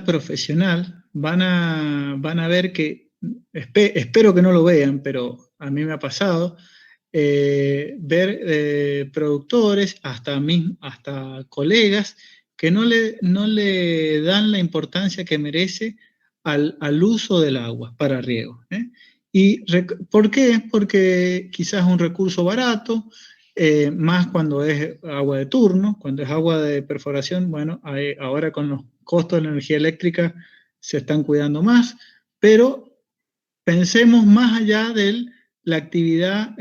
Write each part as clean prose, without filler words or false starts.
profesional van a ver que, espero que no lo vean, pero a mí me ha pasado, ver productores, hasta colegas, que no le dan la importancia que merece al uso del agua para riego. ¿Por qué? Porque quizás es un recurso barato, más cuando es agua de turno, cuando es agua de perforación, bueno, ahora con los costos de la energía eléctrica se están cuidando más, pero pensemos más allá de la actividad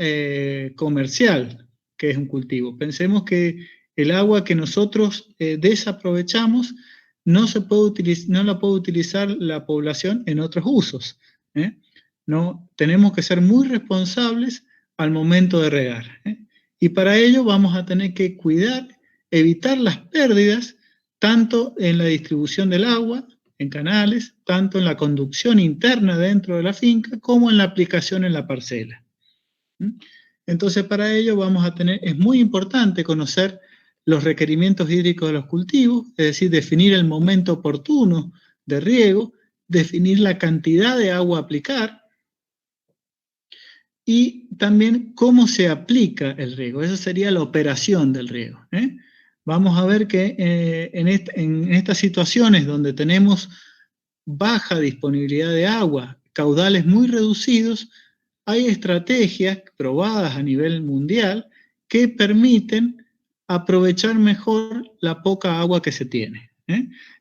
comercial, que es un cultivo. Pensemos que el agua que nosotros desaprovechamos no la puede utilizar la población en otros usos. No, tenemos que ser muy responsables al momento de regar. Y para ello vamos a tener que cuidar, evitar las pérdidas, tanto en la distribución del agua, en canales, tanto en la conducción interna dentro de la finca, como en la aplicación en la parcela. Entonces, para ello es muy importante conocer los requerimientos hídricos de los cultivos, es decir, definir el momento oportuno de riego, definir la cantidad de agua a aplicar, y también cómo se aplica el riego. Esa sería la operación del riego. Vamos a ver que en estas situaciones donde tenemos baja disponibilidad de agua, caudales muy reducidos, hay estrategias probadas a nivel mundial que permiten aprovechar mejor la poca agua que se tiene.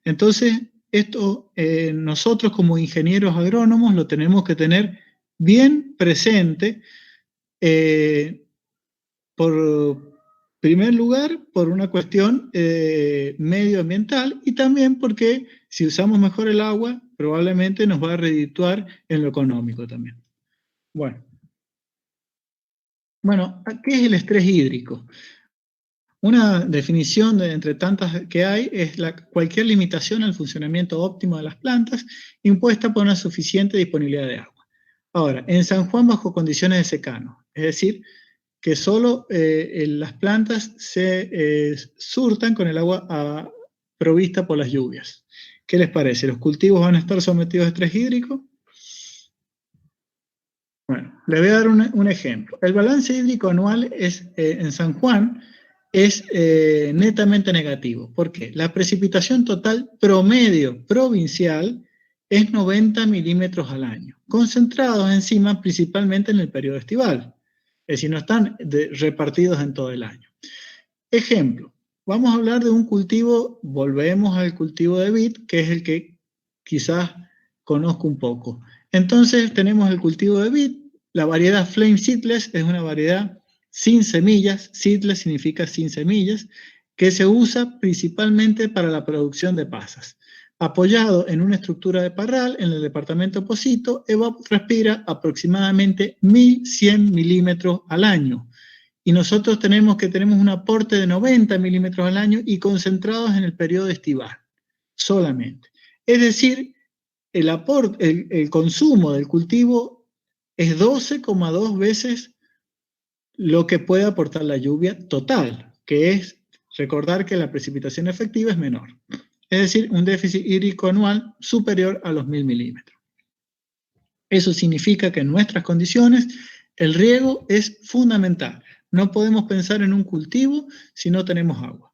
Entonces, esto nosotros como ingenieros agrónomos lo tenemos que tener bien presente, por primer lugar, por una cuestión medioambiental, y también porque si usamos mejor el agua, probablemente nos va a redituar en lo económico también. Bueno, ¿qué es el estrés hídrico? Una definición entre tantas que hay es cualquier limitación al funcionamiento óptimo de las plantas impuesta por una suficiente disponibilidad de agua. Ahora, en San Juan bajo condiciones de secano, es decir, que solo las plantas se surtan con el agua provista por las lluvias. ¿Qué les parece? ¿Los cultivos van a estar sometidos a estrés hídrico? Bueno, les voy a dar un ejemplo. El balance hídrico anual en San Juan es netamente negativo. ¿Por qué? La precipitación total promedio provincial es 90 milímetros al año, concentrados encima principalmente en el periodo estival. Es decir, no están repartidos en todo el año. Ejemplo, vamos a hablar de un cultivo, volvemos al cultivo de vid, que es el que quizás conozco un poco. Entonces tenemos el cultivo de vid, la variedad Flame Seedless es una variedad sin semillas, seedless significa sin semillas, que se usa principalmente para la producción de pasas. Apoyado en una estructura de parral en el departamento Pocito, evapotranspira aproximadamente 1.100 milímetros al año. Y nosotros tenemos un aporte de 90 milímetros al año y concentrados en el periodo estival, solamente. Es decir, el consumo del cultivo es 12,2 veces lo que puede aportar la lluvia total, que es recordar que la precipitación efectiva es menor. Es decir, un déficit hídrico anual superior a los 1.000 milímetros. Eso significa que en nuestras condiciones el riego es fundamental. No podemos pensar en un cultivo si no tenemos agua.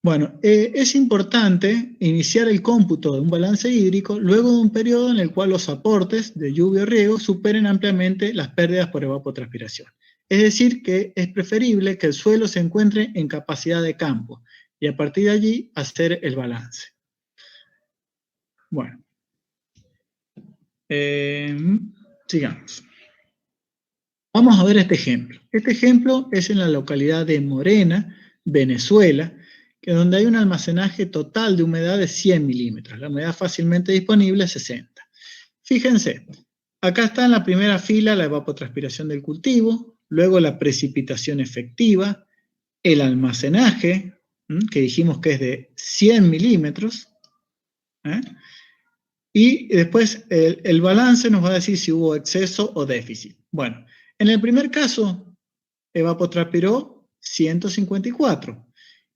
Bueno, es importante iniciar el cómputo de un balance hídrico luego de un periodo en el cual los aportes de lluvia o riego superen ampliamente las pérdidas por evapotranspiración. Es decir, que es preferible que el suelo se encuentre en capacidad de campo y a partir de allí hacer el balance. Bueno, sigamos. Vamos a ver este ejemplo. Este ejemplo es en la localidad de Morena, Venezuela, donde hay un almacenaje total de humedad de 100 milímetros. La humedad fácilmente disponible es 60. Fíjense, acá está en la primera fila la evapotranspiración del cultivo, luego la precipitación efectiva, el almacenaje, que dijimos que es de 100 milímetros, y después el balance nos va a decir si hubo exceso o déficit. Bueno, en el primer caso, evapotranspiró 154.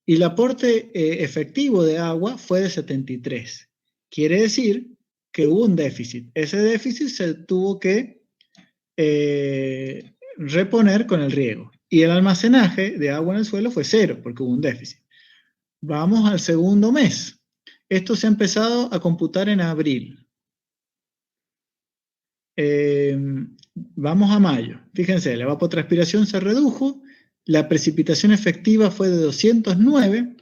y el aporte efectivo de agua fue de 73. Quiere decir que hubo un déficit. Ese déficit se tuvo que reponer con el riego. Y el almacenaje de agua en el suelo fue 0, porque hubo un déficit. Vamos al segundo mes. Esto se ha empezado a computar en abril. Vamos a mayo. Fíjense, la evapotranspiración se redujo, la precipitación efectiva fue de 209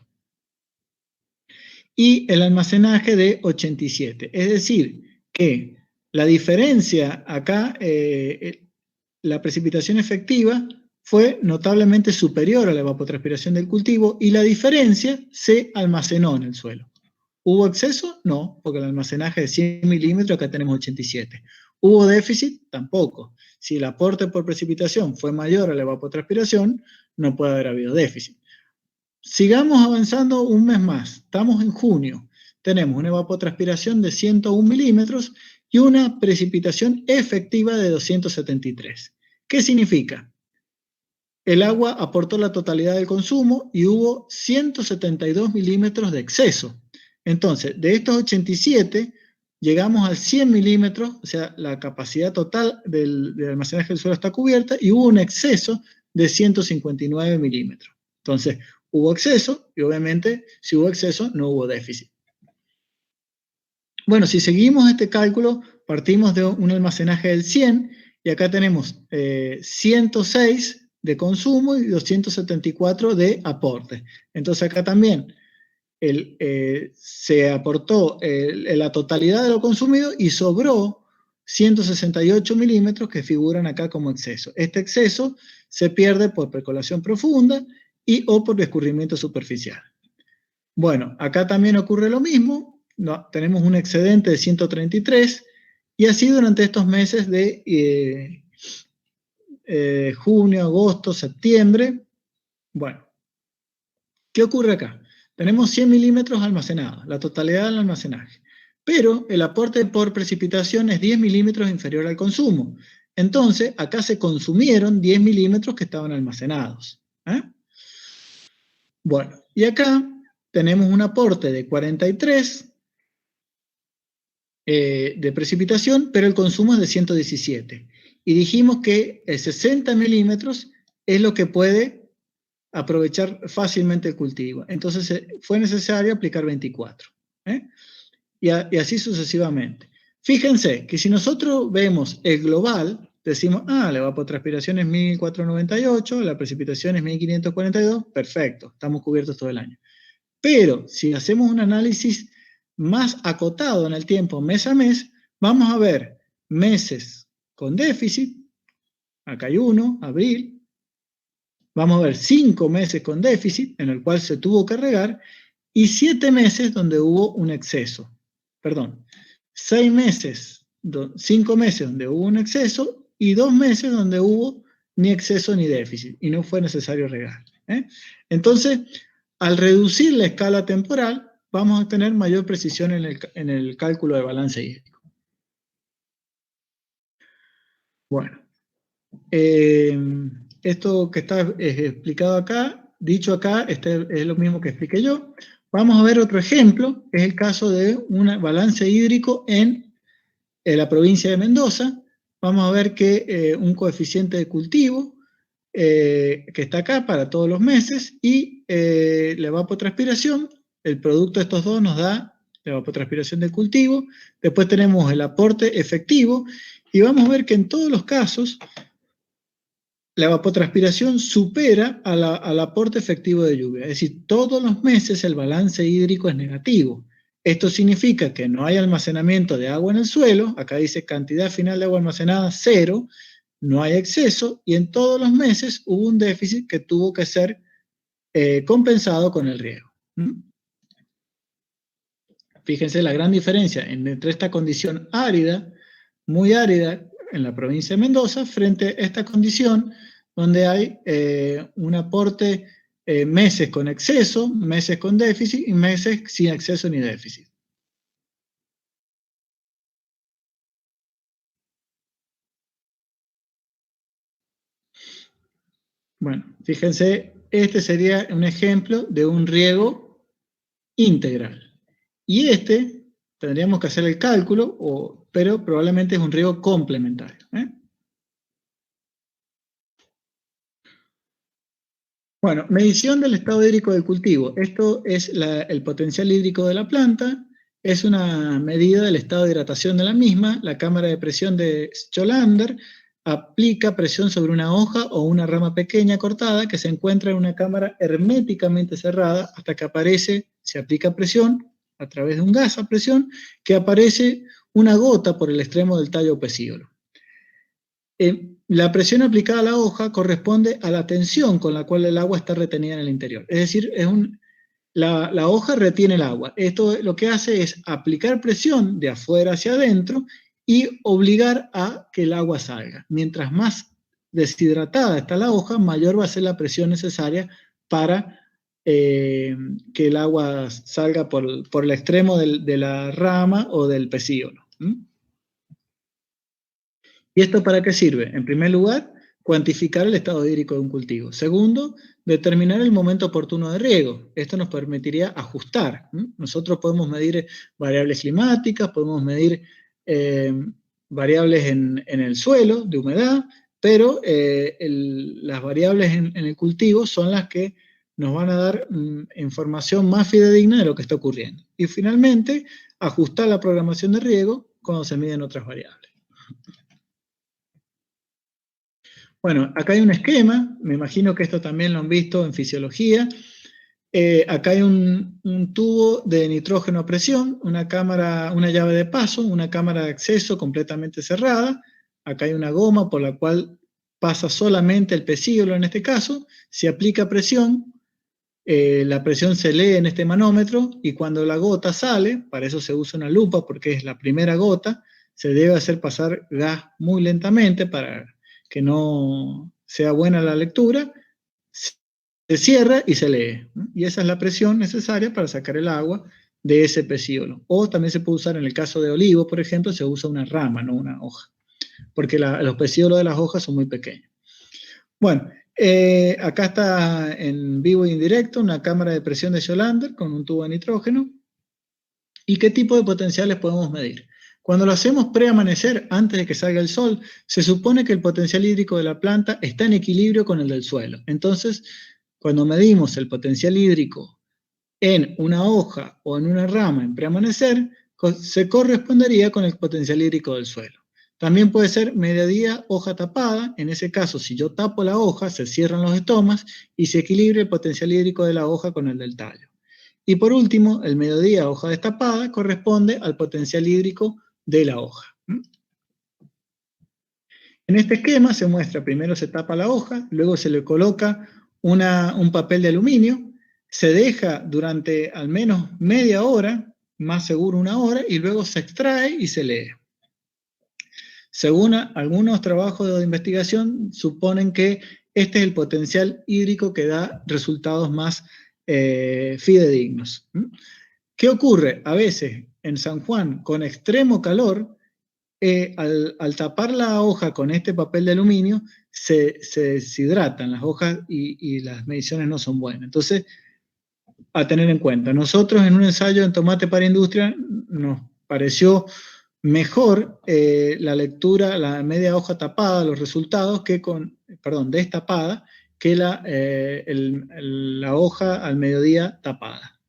y el almacenaje de 87. Es decir, que la diferencia acá, la precipitación efectiva fue notablemente superior a la evapotranspiración del cultivo y la diferencia se almacenó en el suelo. ¿Hubo exceso? No, porque el almacenaje de 100 milímetros, acá tenemos 87. ¿Hubo déficit? Tampoco. Si el aporte por precipitación fue mayor a la evapotranspiración, no puede haber habido déficit. Sigamos avanzando un mes más. Estamos en junio. Tenemos una evapotranspiración de 101 milímetros y una precipitación efectiva de 273. ¿Qué significa? El agua aportó la totalidad del consumo y hubo 172 milímetros de exceso. Entonces, de estos 87, llegamos al 100 milímetros, o sea, la capacidad total del almacenaje del suelo está cubierta, y hubo un exceso de 159 milímetros. Entonces, hubo exceso, y obviamente, si hubo exceso, no hubo déficit. Bueno, si seguimos este cálculo, partimos de un almacenaje del 100, y acá tenemos 106 de consumo y 274 de aporte. Entonces acá también se aportó la totalidad de lo consumido y sobró 168 milímetros que figuran acá como exceso. Este exceso se pierde por percolación profunda y o por escurrimiento superficial. Bueno, acá también ocurre lo mismo. No, tenemos un excedente de 133 y así durante estos meses de junio, agosto, septiembre. Bueno, ¿qué ocurre acá? Tenemos 100 milímetros almacenados, la totalidad del almacenaje, pero el aporte por precipitación es 10 milímetros inferior al consumo. Entonces, acá se consumieron 10 milímetros que estaban almacenados. Bueno, y acá tenemos un aporte de 43 de precipitación, pero el consumo es de 117. Y dijimos que el 60 milímetros es lo que puede aprovechar fácilmente el cultivo. Entonces fue necesario aplicar 24. Y así sucesivamente. Fíjense que si nosotros vemos el global, decimos, la evapotranspiración es 1498, la precipitación es 1542, perfecto, estamos cubiertos todo el año. Pero si hacemos un análisis más acotado en el tiempo, mes a mes, vamos a ver meses con déficit, acá hay uno, abril, vamos a ver 5 meses con déficit, en el cual se tuvo que regar, y 7 meses donde hubo un exceso. Perdón, 6 meses, 5 meses donde hubo un exceso, y 2 meses donde hubo ni exceso ni déficit, y no fue necesario regar. Entonces, al reducir la escala temporal, vamos a tener mayor precisión en el cálculo de balance hídrico. Bueno, esto que está explicado acá, dicho acá, es lo mismo que expliqué yo. Vamos a ver otro ejemplo, es el caso de un balance hídrico en la provincia de Mendoza. Vamos a ver que un coeficiente de cultivo que está acá para todos los meses y la evapotranspiración, el producto de estos dos nos da la evapotranspiración del cultivo. Después tenemos el aporte efectivo y vamos a ver que en todos los casos la evapotranspiración supera al aporte efectivo de lluvia. Es decir, todos los meses el balance hídrico es negativo. Esto significa que no hay almacenamiento de agua en el suelo, acá dice cantidad final de agua almacenada 0, no hay exceso, y en todos los meses hubo un déficit que tuvo que ser compensado con el riego. Fíjense la gran diferencia entre esta condición árida, muy árida en la provincia de Mendoza, frente a esta condición donde hay un aporte meses con exceso, meses con déficit y meses sin exceso ni déficit. Bueno, fíjense este sería un ejemplo de un riego integral. Y este, tendríamos que hacer el cálculo, pero probablemente es un riego complementario. Bueno, medición del estado hídrico del cultivo. Esto es el potencial hídrico de la planta, es una medida del estado de hidratación de la misma. La cámara de presión de Scholander aplica presión sobre una hoja o una rama pequeña cortada que se encuentra en una cámara herméticamente cerrada hasta que aparece, se aplica presión a través de un gas a presión, que aparece una gota por el extremo del tallo o pecíolo. La presión aplicada a la hoja corresponde a la tensión con la cual el agua está retenida en el interior. Es decir, la hoja retiene el agua. Esto lo que hace es aplicar presión de afuera hacia adentro y obligar a que el agua salga. Mientras más deshidratada está la hoja, mayor va a ser la presión necesaria para que el agua salga por el extremo de la rama o del pecíolo. ¿Y esto para qué sirve? En primer lugar, cuantificar el estado hídrico de un cultivo. Segundo, determinar el momento oportuno de riego. Esto nos permitiría ajustar. Nosotros podemos medir variables climáticas, podemos medir variables en el suelo de humedad, pero las variables en el cultivo son las que nos van a dar información más fidedigna de lo que está ocurriendo. Y finalmente, ajustar la programación de riego cuando se miden otras variables. Bueno, acá hay un esquema, me imagino que esto también lo han visto en fisiología. Acá hay un tubo de nitrógeno a presión, una llave de paso, una cámara de acceso completamente cerrada. Acá hay una goma por la cual pasa solamente el pecíolo en este caso. Se aplica presión, la presión se lee en este manómetro y cuando la gota sale, para eso se usa una lupa porque es la primera gota, se debe hacer pasar gas muy lentamente para que no sea buena la lectura, se cierra y se lee. Y esa es la presión necesaria para sacar el agua de ese pecíolo. O también se puede usar, en el caso de olivo, por ejemplo, se usa una rama, no una hoja, porque los pecíolos de las hojas son muy pequeños. Bueno, acá está en vivo y en directo una cámara de presión de Scholander con un tubo de nitrógeno. ¿Y qué tipo de potenciales podemos medir? Cuando lo hacemos pre-amanecer, antes de que salga el sol, se supone que el potencial hídrico de la planta está en equilibrio con el del suelo. Entonces, cuando medimos el potencial hídrico en una hoja o en una rama en pre-amanecer, se correspondería con el potencial hídrico del suelo. También puede ser mediodía, hoja tapada. En ese caso, si yo tapo la hoja, se cierran los estomas y se equilibra el potencial hídrico de la hoja con el del tallo. Y por último, el mediodía, hoja destapada, corresponde al potencial hídrico de la hoja. En este esquema se muestra, primero se tapa la hoja, luego se le coloca un papel de aluminio, se deja durante al menos media hora, más seguro una hora, y luego se extrae y se lee. Según algunos trabajos de investigación, suponen que este es el potencial hídrico que da resultados más fidedignos. ¿Qué ocurre? A veces en San Juan, con extremo calor, al tapar la hoja con este papel de aluminio, se deshidratan las hojas y las mediciones no son buenas. Entonces, a tener en cuenta. Nosotros en un ensayo en tomate para industria nos pareció mejor la lectura, la media hoja tapada, los resultados, destapada, que la hoja al mediodía tapada.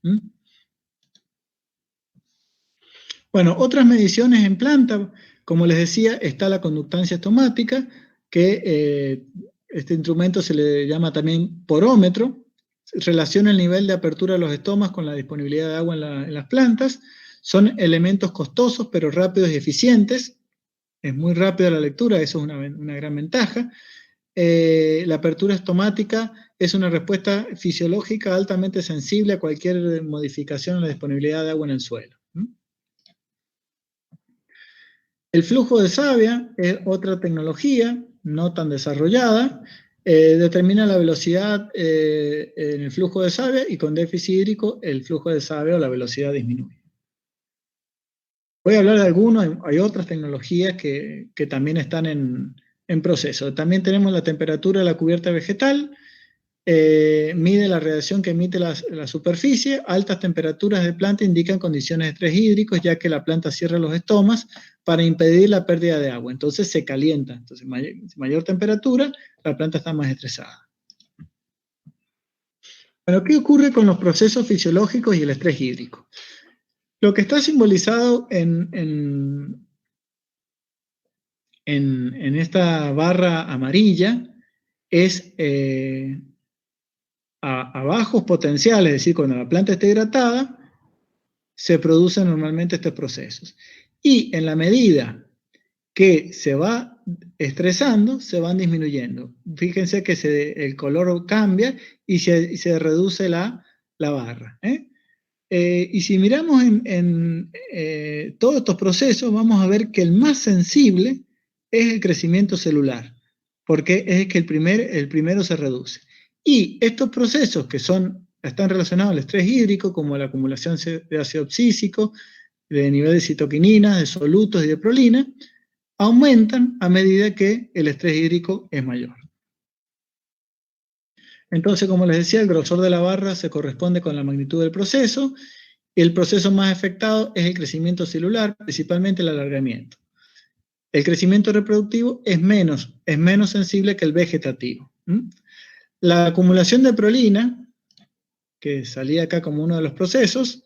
Bueno, otras mediciones en planta, como les decía, está la conductancia estomática, que este instrumento se le llama también porómetro, relaciona el nivel de apertura de los estomas con la disponibilidad de agua en las plantas. Son elementos costosos pero rápidos y eficientes. Es muy rápida la lectura, eso es una gran ventaja. La apertura estomática es una respuesta fisiológica altamente sensible a cualquier modificación en la disponibilidad de agua en el suelo. El flujo de savia es otra tecnología no tan desarrollada. Determina la velocidad en el flujo de savia y con déficit hídrico el flujo de savia o la velocidad disminuye. Voy a hablar de algunos, hay otras tecnologías que también están en proceso. También tenemos la temperatura de la cubierta vegetal, mide la radiación que emite la superficie. Altas temperaturas de planta indican condiciones de estrés hídrico, ya que la planta cierra los estomas para impedir la pérdida de agua. Entonces se calienta. Entonces, mayor temperatura, la planta está más estresada. Bueno, ¿qué ocurre con los procesos fisiológicos y el estrés hídrico? Lo que está simbolizado en esta barra amarilla es a bajos potenciales, es decir, cuando la planta esté hidratada, se producen normalmente estos procesos. Y en la medida que se va estresando, se van disminuyendo. Fíjense que el color cambia y se reduce la barra. Y si miramos en todos estos procesos, vamos a ver que el más sensible es el crecimiento celular, porque es que el primero se reduce. Y estos procesos que están relacionados al estrés hídrico, como la acumulación de ácido abscísico, de nivel de citoquininas, de solutos y de prolina, aumentan a medida que el estrés hídrico es mayor. Entonces, como les decía, el grosor de la barra se corresponde con la magnitud del proceso. El proceso más afectado es el crecimiento celular, principalmente el alargamiento. El crecimiento reproductivo es menos sensible que el vegetativo. La acumulación de prolina, que salía acá como uno de los procesos,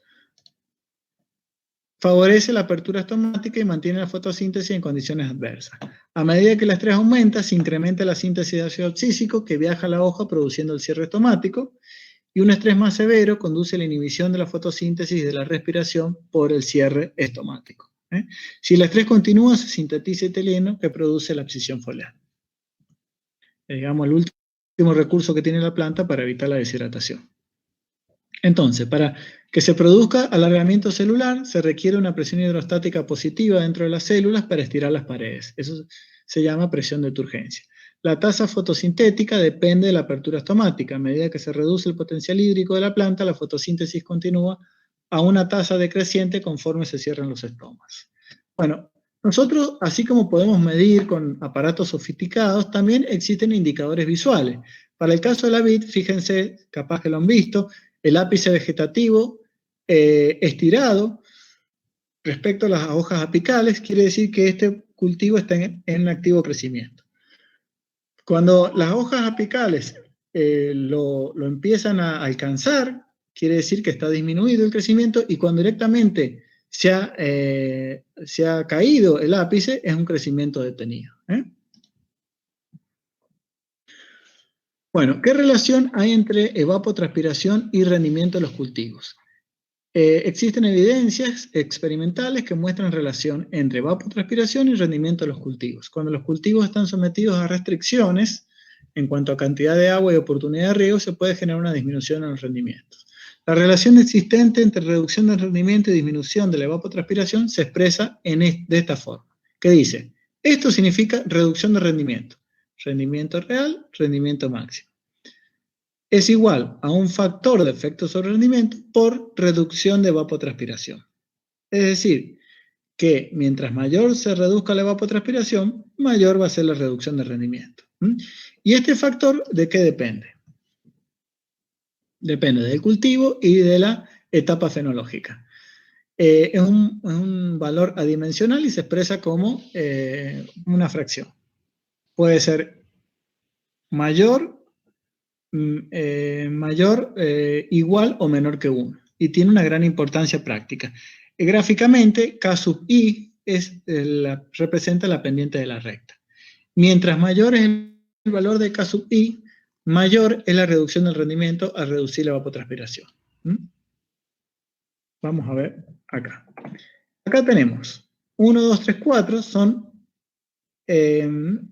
favorece la apertura estomática y mantiene la fotosíntesis en condiciones adversas. A medida que el estrés aumenta, se incrementa la síntesis de ácido abscísico que viaja a la hoja produciendo el cierre estomático, y un estrés más severo conduce a la inhibición de la fotosíntesis y de la respiración por el cierre estomático. Si el estrés continúa, se sintetiza etileno que produce la abscisión foliar. Digamos, el último recurso que tiene la planta para evitar la deshidratación. Entonces, para que se produzca alargamiento celular, se requiere una presión hidrostática positiva dentro de las células para estirar las paredes. Eso se llama presión de turgencia. La tasa fotosintética depende de la apertura estomática. A medida que se reduce el potencial hídrico de la planta, la fotosíntesis continúa a una tasa decreciente conforme se cierran los estomas. Bueno, nosotros, así como podemos medir con aparatos sofisticados, también existen indicadores visuales. Para el caso de la vid, fíjense, capaz que lo han visto, el ápice vegetativo estirado respecto a las hojas apicales, quiere decir que este cultivo está en activo crecimiento. Cuando las hojas apicales lo empiezan a alcanzar, quiere decir que está disminuido el crecimiento, y cuando directamente se ha caído el ápice, es un crecimiento detenido. Bueno, ¿qué relación hay entre evapotranspiración y rendimiento de los cultivos? Existen evidencias experimentales que muestran relación entre evapotranspiración y rendimiento de los cultivos. Cuando los cultivos están sometidos a restricciones en cuanto a cantidad de agua y oportunidad de riego, se puede generar una disminución en los rendimientos. La relación existente entre reducción del rendimiento y disminución de la evapotranspiración se expresa de esta forma, que dice: esto significa reducción de rendimiento. Rendimiento real, rendimiento máximo. Es igual a un factor de efecto sobre rendimiento por reducción de evapotranspiración. Es decir, que mientras mayor se reduzca la evapotranspiración, mayor va a ser la reducción de rendimiento. ¿Y este factor de qué depende? Depende del cultivo y de la etapa fenológica. Es un valor adimensional y se expresa como una fracción. Puede ser mayor, igual o menor que 1, y tiene una gran importancia práctica. Gráficamente, K sub I representa la pendiente de la recta. Mientras mayor es el valor de K sub I, mayor es la reducción del rendimiento al reducir la evapotranspiración. Vamos a ver acá. Acá tenemos 1, 2, 3, 4,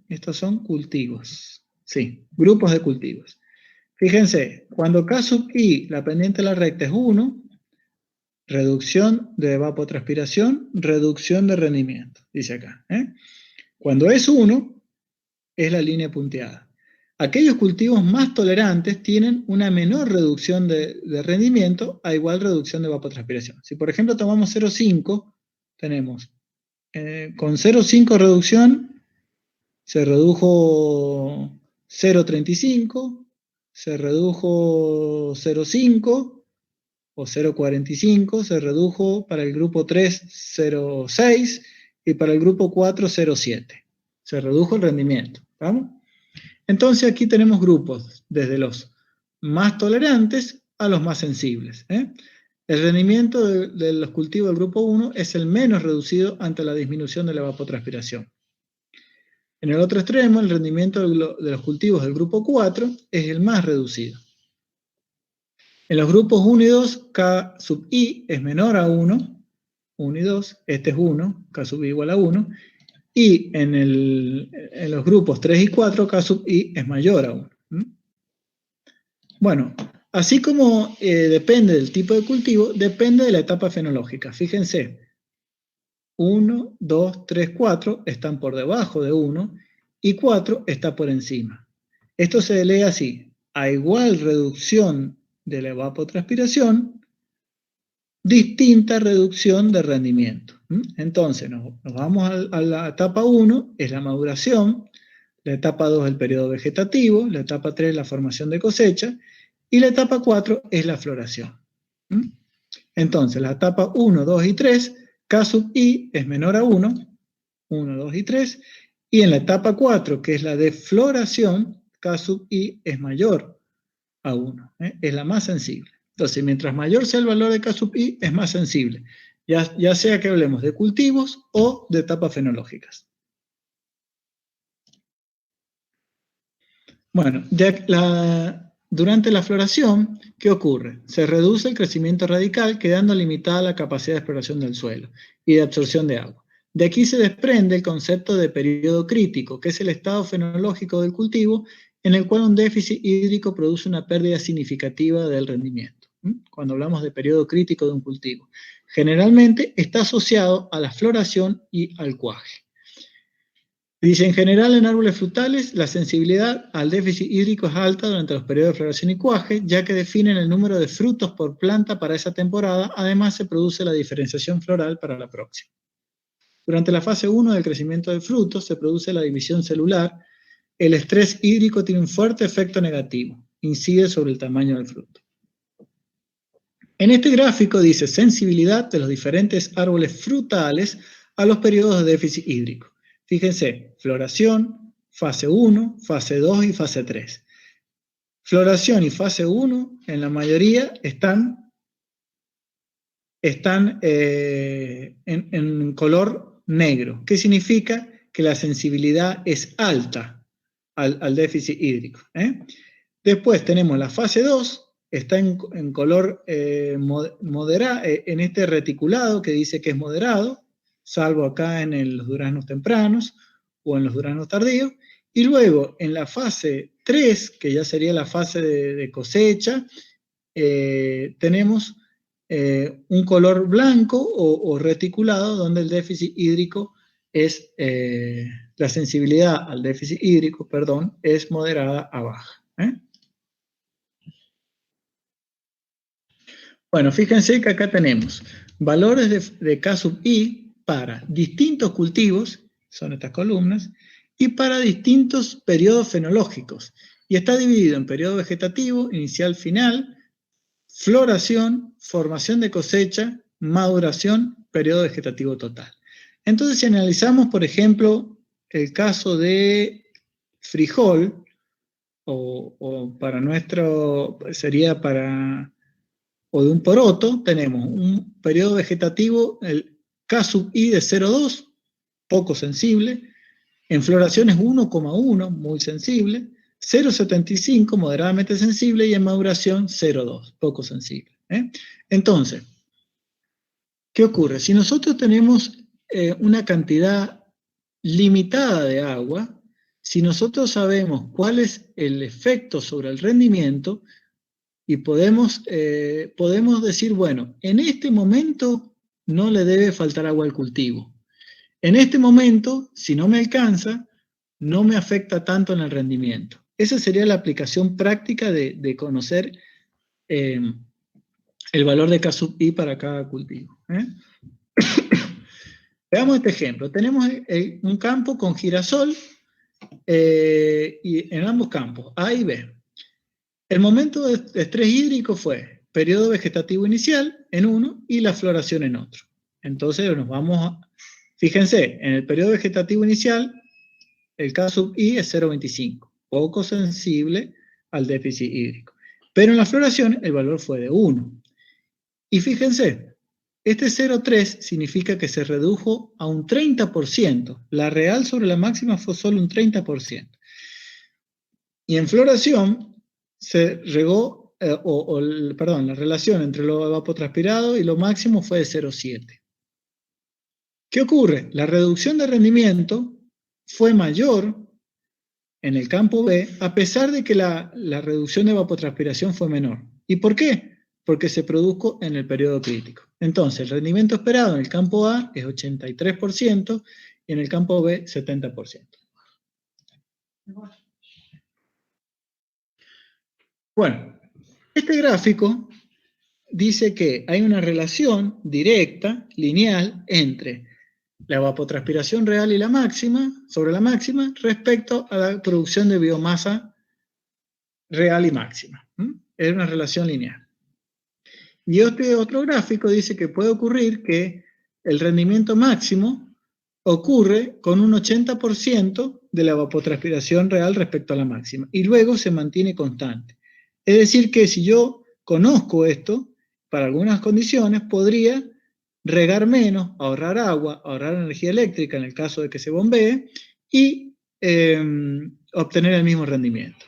estos son cultivos. Sí, grupos de cultivos. Fíjense, cuando K sub I, la pendiente de la recta, es 1, reducción de evapotranspiración, reducción de rendimiento, dice acá. Cuando es 1, es la línea punteada. Aquellos cultivos más tolerantes tienen una menor reducción de rendimiento a igual reducción de evapotranspiración. Si por ejemplo tomamos 0,5, tenemos con 0,5 reducción, se redujo 0,35, se redujo 0,5 o 0,45, se redujo para el grupo 3 0,6 y para el grupo 4 0,7. Se redujo el rendimiento, ¿vamos? Entonces aquí tenemos grupos desde los más tolerantes a los más sensibles. El rendimiento de los cultivos del grupo 1 es el menos reducido ante la disminución de la evapotranspiración. En el otro extremo, el rendimiento de los cultivos del grupo 4 es el más reducido. En los grupos 1 y 2, K sub I es menor a 1, 1 y 2, este es 1, K sub I igual a 1, y en los grupos 3 y 4, K sub I es mayor a 1. Bueno, así como depende del tipo de cultivo, depende de la etapa fenológica. Fíjense, 1, 2, 3, 4 están por debajo de 1 y 4 está por encima. Esto se lee así: a igual reducción de la evapotranspiración, distinta reducción de rendimiento. Entonces, nos vamos a la etapa 1, es la maduración, la etapa 2 el periodo vegetativo, la etapa 3 la formación de cosecha, y la etapa 4 es la floración. Entonces, la etapa 1, 2 y 3, K sub I es menor a 1, 1, 2 y 3, y en la etapa 4, que es la de floración, K sub I es mayor a 1, es la más sensible. Entonces, mientras mayor sea el valor de K sub I, es más sensible, ya sea que hablemos de cultivos o de etapas fenológicas. Bueno, durante la floración, ¿qué ocurre? Se reduce el crecimiento radical, quedando limitada la capacidad de exploración del suelo y de absorción de agua. De aquí se desprende el concepto de periodo crítico, que es el estado fenológico del cultivo en el cual un déficit hídrico produce una pérdida significativa del rendimiento. Cuando hablamos de periodo crítico de un cultivo, generalmente está asociado a la floración y al cuaje. Dice, en general en árboles frutales la sensibilidad al déficit hídrico es alta durante los periodos de floración y cuaje, ya que definen el número de frutos por planta para esa temporada. Además se produce la diferenciación floral para la próxima. Durante la fase 1 del crecimiento del fruto se produce la división celular. El estrés hídrico tiene un fuerte efecto negativo, incide sobre el tamaño del fruto. En este gráfico dice sensibilidad de los diferentes árboles frutales a los periodos de déficit hídrico. Fíjense, floración, fase 1, fase 2 y fase 3. Floración y fase 1, en la mayoría, están en color negro. ¿Qué significa? Que la sensibilidad es alta al déficit hídrico. Después tenemos la fase 2, está en color moderado, en este reticulado que dice que es moderado, salvo acá en los duraznos tempranos o en los duraznos tardíos, y luego en la fase 3, que ya sería la fase de cosecha, tenemos un color blanco o reticulado, donde el déficit hídrico es, la sensibilidad al déficit hídrico, perdón, es moderada a baja. Bueno, fíjense que acá tenemos valores de K sub I para distintos cultivos, son estas columnas, y para distintos periodos fenológicos. Y está dividido en periodo vegetativo, inicial, final, floración, formación de cosecha, maduración, periodo vegetativo total. Entonces, si analizamos, por ejemplo, el caso de frijol, o para nuestro, sería para, o de un poroto, tenemos un periodo vegetativo, el K sub I de 0,2, poco sensible, en floración es 1,1, muy sensible, 0,75, moderadamente sensible, y en maduración 0,2, poco sensible. Entonces, ¿qué ocurre? Si nosotros tenemos una cantidad limitada de agua, si nosotros sabemos cuál es el efecto sobre el rendimiento, y podemos decir, bueno, en este momento no le debe faltar agua al cultivo. En este momento, si no me alcanza, no me afecta tanto en el rendimiento. Esa sería la aplicación práctica de conocer el valor de K sub I para cada cultivo. Veamos este ejemplo. Tenemos un campo con girasol y en ambos campos, A y B. El momento de estrés hídrico fue periodo vegetativo inicial en uno y la floración en otro. Entonces nos vamos a... Fíjense, en el periodo vegetativo inicial, el K sub I es 0,25, poco sensible al déficit hídrico. Pero en la floración el valor fue de 1. Y fíjense, este 0,3 significa que se redujo a un 30%. La real sobre la máxima fue solo un 30%. Y en floración se regó, la relación entre lo evapotranspirado y lo máximo fue de 0,7. ¿Qué ocurre? La reducción de rendimiento fue mayor en el campo B, a pesar de que la reducción de evapotranspiración fue menor. ¿Y por qué? Porque se produjo en el periodo crítico. Entonces, el rendimiento esperado en el campo A es 83% y en el campo B 70%. Bueno, este gráfico dice que hay una relación directa, lineal, entre la evapotranspiración real y la máxima, sobre la máxima, respecto a la producción de biomasa real y máxima. Es una relación lineal. Y este otro gráfico dice que puede ocurrir que el rendimiento máximo ocurre con un 80% de la evapotranspiración real respecto a la máxima, y luego se mantiene constante. Es decir, que si yo conozco esto, para algunas condiciones podría regar menos, ahorrar agua, ahorrar energía eléctrica en el caso de que se bombee, y obtener el mismo rendimiento.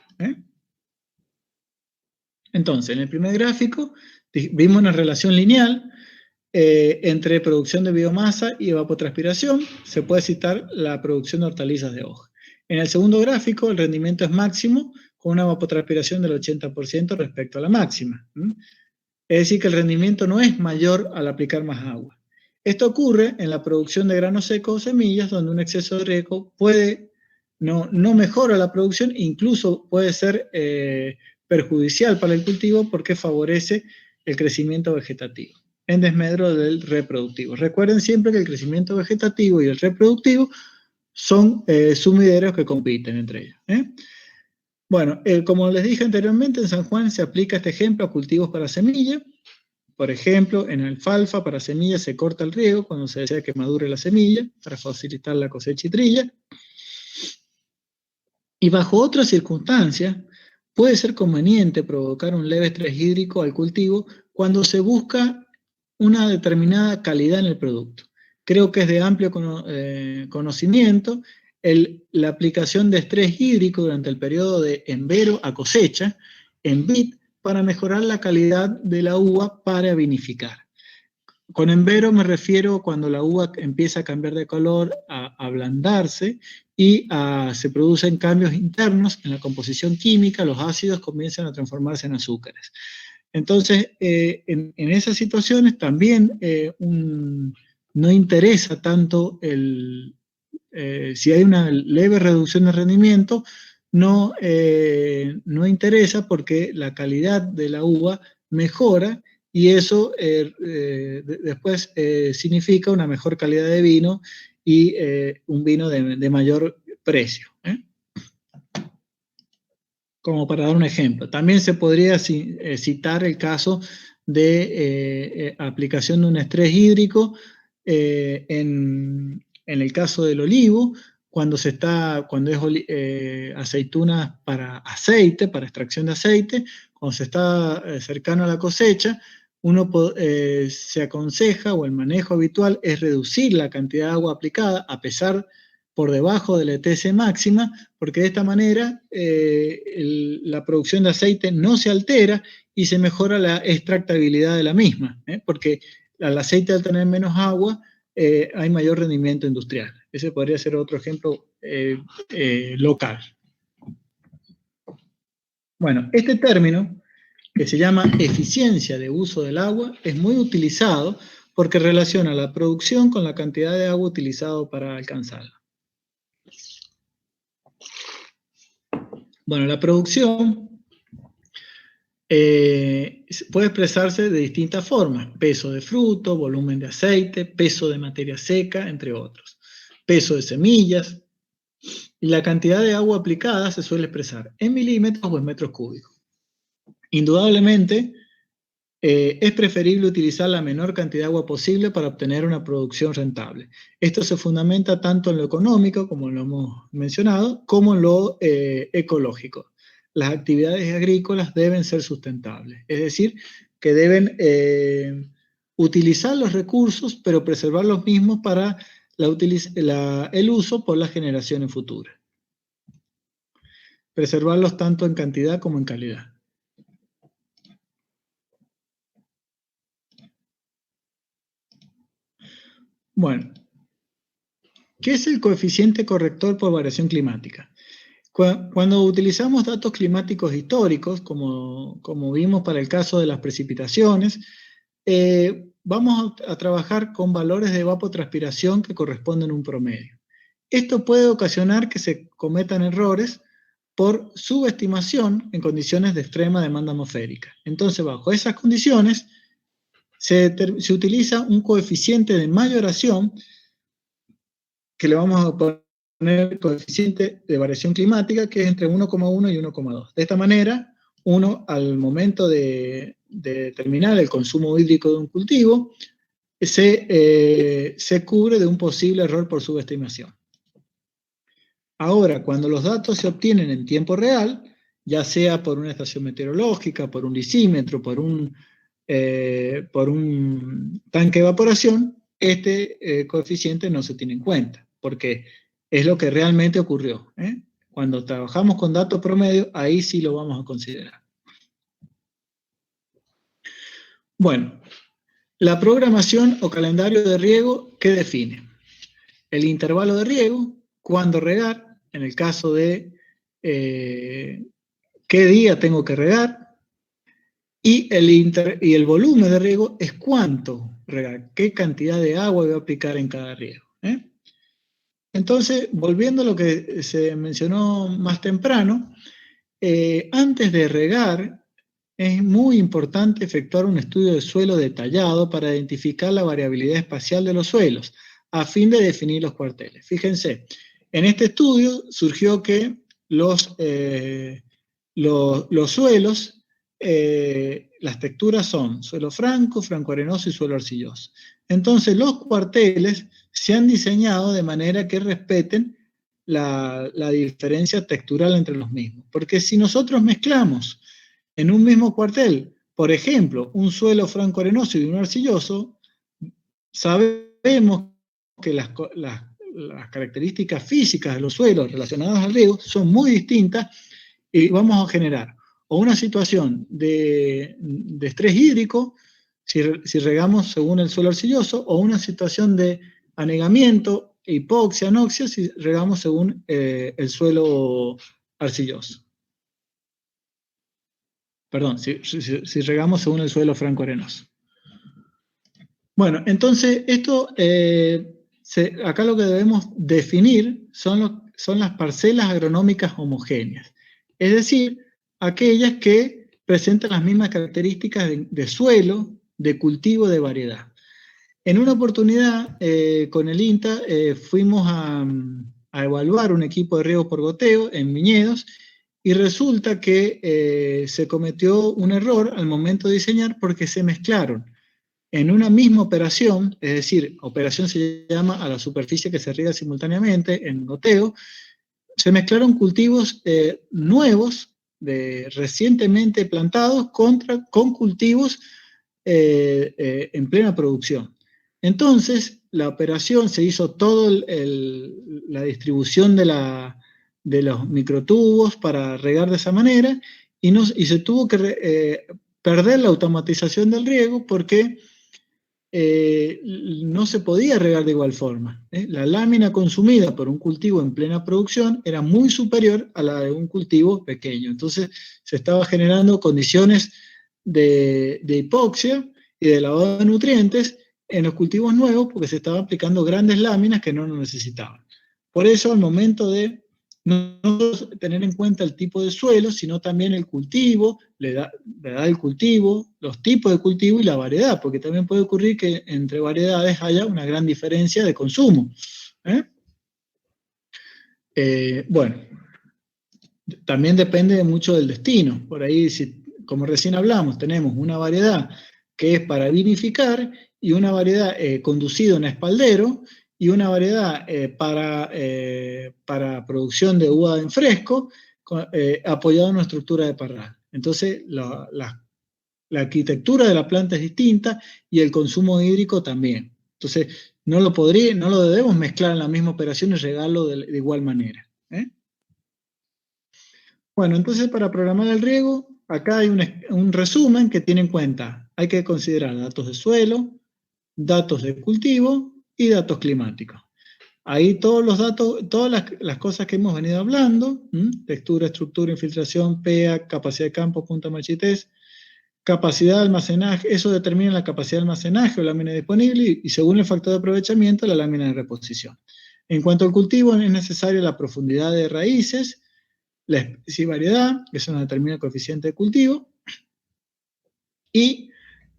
Entonces, en el primer gráfico vimos una relación lineal entre producción de biomasa y evapotranspiración. Se puede citar la producción de hortalizas de hoja. En el segundo gráfico, el rendimiento es máximo con una evapotranspiración del 80% respecto a la máxima. Es decir, que el rendimiento no es mayor al aplicar más agua. Esto ocurre en la producción de granos secos o semillas, donde un exceso de riego no mejora la producción, incluso puede ser perjudicial para el cultivo porque favorece el crecimiento vegetativo, en desmedro del reproductivo. Recuerden siempre que el crecimiento vegetativo y el reproductivo son sumideros que compiten entre ellos. Bueno, como les dije anteriormente, en San Juan se aplica este ejemplo a cultivos para semilla. Por ejemplo, en alfalfa para semilla se corta el riego cuando se desea que madure la semilla para facilitar la cosecha y trilla. Y bajo otras circunstancias, puede ser conveniente provocar un leve estrés hídrico al cultivo cuando se busca una determinada calidad en el producto. Creo que es de amplio conocimiento la aplicación de estrés hídrico durante el periodo de envero a cosecha en vid para mejorar la calidad de la uva para vinificar. Con envero me refiero cuando la uva empieza a cambiar de color, a ablandarse y se producen cambios internos en la composición química, los ácidos comienzan a transformarse en azúcares. Entonces, en esas situaciones también no interesa tanto si hay una leve reducción de rendimiento, no interesa porque la calidad de la uva mejora y eso después significa una mejor calidad de vino y un vino de mayor precio. Como para dar un ejemplo. También se podría citar el caso de aplicación de un estrés hídrico en el caso del olivo, cuando es aceitunas para aceite, para extracción de aceite, cuando se está cercano a la cosecha, se aconseja, o el manejo habitual es reducir la cantidad de agua aplicada a pesar por debajo de la ETS máxima, porque de esta manera la producción de aceite no se altera y se mejora la extractabilidad de la misma, porque al aceite al tener menos agua hay mayor rendimiento industrial. Ese podría ser otro ejemplo local. Bueno, este término, que se llama eficiencia de uso del agua, es muy utilizado porque relaciona la producción con la cantidad de agua utilizada para alcanzarla. Bueno, la producción puede expresarse de distintas formas: peso de fruto, volumen de aceite, peso de materia seca, entre otros, peso de semillas, y la cantidad de agua aplicada se suele expresar en milímetros o en metros cúbicos. Indudablemente, es preferible utilizar la menor cantidad de agua posible para obtener una producción rentable. Esto se fundamenta tanto en lo económico, como lo hemos mencionado, como en lo ecológico. Las actividades agrícolas deben ser sustentables, es decir, que deben utilizar los recursos, pero preservar los mismos para el uso por las generaciones futuras. Preservarlos tanto en cantidad como en calidad. Bueno, ¿qué es el coeficiente corrector por variación climática? Cuando utilizamos datos climáticos históricos, como vimos para el caso de las precipitaciones, vamos a trabajar con valores de evapotranspiración que corresponden a un promedio. Esto puede ocasionar que se cometan errores por subestimación en condiciones de extrema demanda atmosférica. Entonces, bajo esas condiciones, se utiliza un coeficiente de mayoración que le vamos a poner el coeficiente de variación climática, que es entre 1,1 y 1,2. De esta manera, uno, al momento de determinar el consumo hídrico de un cultivo, se cubre de un posible error por subestimación. Ahora, cuando los datos se obtienen en tiempo real, ya sea por una estación meteorológica, por un lisímetro, por un tanque de evaporación, este coeficiente no se tiene en cuenta, porque es lo que realmente ocurrió. Cuando trabajamos con datos promedio, ahí sí lo vamos a considerar. Bueno, la programación o calendario de riego, ¿qué define? El intervalo de riego, cuándo regar, en el caso de qué día tengo que regar, y el volumen de riego es cuánto regar, qué cantidad de agua voy a aplicar en cada riego. Entonces, volviendo a lo que se mencionó más temprano, antes de regar, es muy importante efectuar un estudio de suelo detallado para identificar la variabilidad espacial de los suelos, a fin de definir los cuarteles. Fíjense, en este estudio surgió que los suelos, las texturas son suelo franco, franco arenoso y suelo arcilloso. Entonces, los cuarteles se han diseñado de manera que respeten la diferencia textural entre los mismos. Porque si nosotros mezclamos en un mismo cuartel, por ejemplo, un suelo franco arenoso y un arcilloso, sabemos que las características físicas de los suelos relacionadas al riego son muy distintas y vamos a generar o una situación de estrés hídrico, si regamos según el suelo arcilloso, o una situación de anegamiento, hipoxia, anoxia, si regamos según el suelo arcilloso. Perdón, si regamos según el suelo franco-arenoso. Bueno, entonces esto, acá lo que debemos definir son las parcelas agronómicas homogéneas, es decir, aquellas que presentan las mismas características de suelo, de cultivo, de variedad. En una oportunidad, con el INTA, fuimos a evaluar un equipo de riego por goteo en viñedos, y resulta que se cometió un error al momento de diseñar porque se mezclaron en una misma operación, es decir, operación se llama a la superficie que se riega simultáneamente en goteo, se mezclaron cultivos nuevos, recientemente plantados, con cultivos en plena producción. Entonces, la operación se hizo toda la distribución de los microtubos para regar de esa manera, y se tuvo que perder la automatización del riego porque no se podía regar de igual forma. La lámina consumida por un cultivo en plena producción era muy superior a la de un cultivo pequeño. Entonces se estaba generando condiciones de hipoxia y de lavado de nutrientes en los cultivos nuevos porque se estaban aplicando grandes láminas que no lo necesitaban. Por eso, al momento de no tener en cuenta el tipo de suelo, sino también el cultivo, la edad del cultivo, los tipos de cultivo y la variedad, porque también puede ocurrir que entre variedades haya una gran diferencia de consumo. Bueno, también depende mucho del destino. Por ahí, como recién hablamos, tenemos una variedad que es para vinificar y una variedad conducida en espaldero y una variedad para producción de uva en fresco, apoyado en una estructura de parral. Entonces, la arquitectura de la planta es distinta y el consumo hídrico también. Entonces, no lo debemos mezclar en la misma operación y regarlo de igual manera. Bueno, entonces para programar el riego, acá hay un resumen que tiene en cuenta. Hay que considerar datos de suelo, datos de cultivo y datos climáticos. Ahí todos los datos, todas las cosas que hemos venido hablando, textura, estructura, infiltración, pH, capacidad de campo, punta de marchitez, capacidad de almacenaje, eso determina la capacidad de almacenaje o lámina disponible y según el factor de aprovechamiento, la lámina de reposición. En cuanto al cultivo, es necesaria la profundidad de raíces, la especie y variedad, eso nos determina el coeficiente de cultivo, y